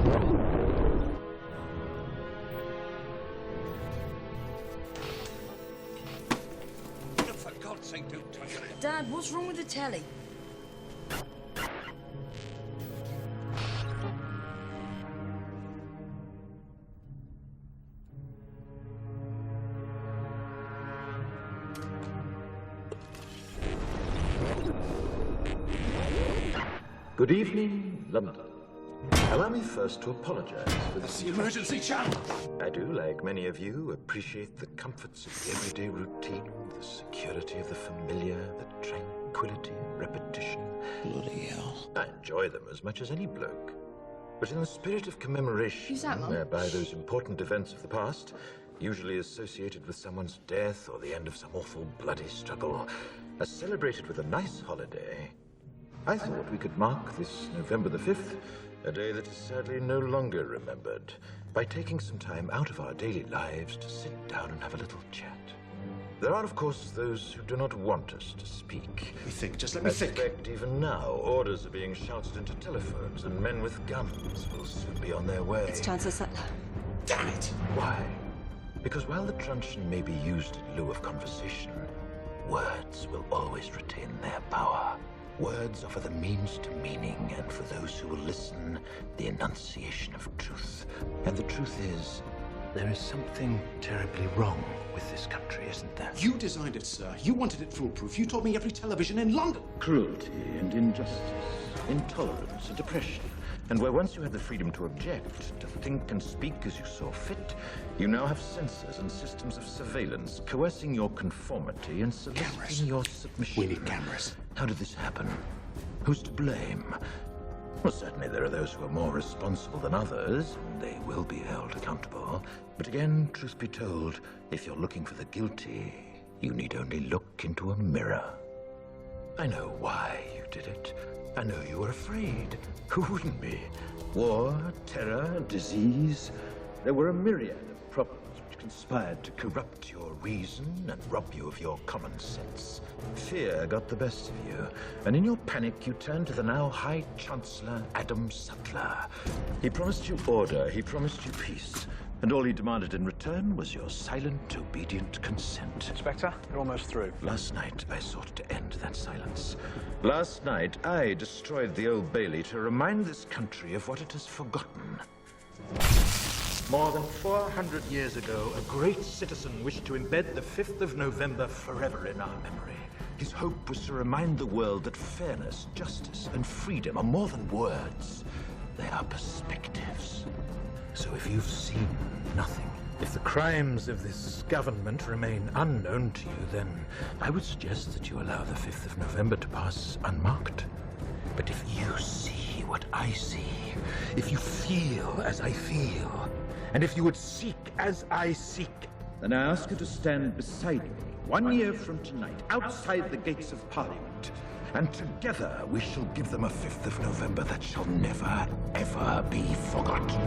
For God's sake, don't touch it. Dad, what's wrong with the telly? Good evening, London. Allow me first to apologize for That's this. the emergency channel. I do, like many of you, appreciate the comforts of the everyday routine, the security of the familiar, the tranquility of repetition. Bloody hell. I enjoy them as much as any bloke. But in the spirit of commemoration, Who's that, Mum? whereby those important events of the past, usually associated with someone's death or the end of some awful bloody struggle, are celebrated with a nice holiday, I thought we could mark this November the 5th, a day that is sadly no longer remembered, by taking some time out of our daily lives to sit down and have a little chat. There are, of course, those who do not want us to speak. Let me think, just let I me think. suspect even now, orders are being shouted into telephones, and men with guns will soon be on their way. It's Chancellor Sutler. Damn it. Why? Because while the truncheon may be used in lieu of conversation, words will always retain their power. Words offer the means to meaning, and for those who will listen, the enunciation of truth. And the truth is, there is something terribly wrong with this country, isn't there? You designed it, sir. You wanted it foolproof. You told me every television in London. Cruelty and injustice, intolerance and oppression. And where once you had the freedom to object, to think and speak as you saw fit, you now have censors and systems of surveillance coercing your conformity and soliciting Cameras. your submission. We need cameras. How did this happen? Who's to blame? Well, certainly there are those who are more responsible than others, and they will be held accountable. But again, truth be told, if you're looking for the guilty, you need only look into a mirror. I know why you did it. I know you were afraid. Who wouldn't be? War, terror, disease. There were a myriad of problems which conspired to corrupt your reason and rob you of your common sense. Fear got the best of you, and in your panic you turned to the now High Chancellor Adam Sutler. He promised you order, he promised you peace, and all he demanded in return was your silent, obedient consent. Inspector, you're almost through. Last night, I sought to end that silence. Last night, I destroyed the Old Bailey to remind this country of what it has forgotten. More than 400 years ago, a great citizen wished to embed the 5th of November forever in our memory. His hope was to remind the world that fairness, justice, and freedom are more than words. They are perspectives. So if you've seen nothing, if the crimes of this government remain unknown to you, then I would suggest that you allow the 5th of November to pass unmarked. But if you see what I see, if you feel as I feel, and if you would seek as I seek, then I ask you to stand beside me 1 year from tonight, outside the gates of Parliament. And together we shall give them a 5th of November that shall never, ever be forgotten.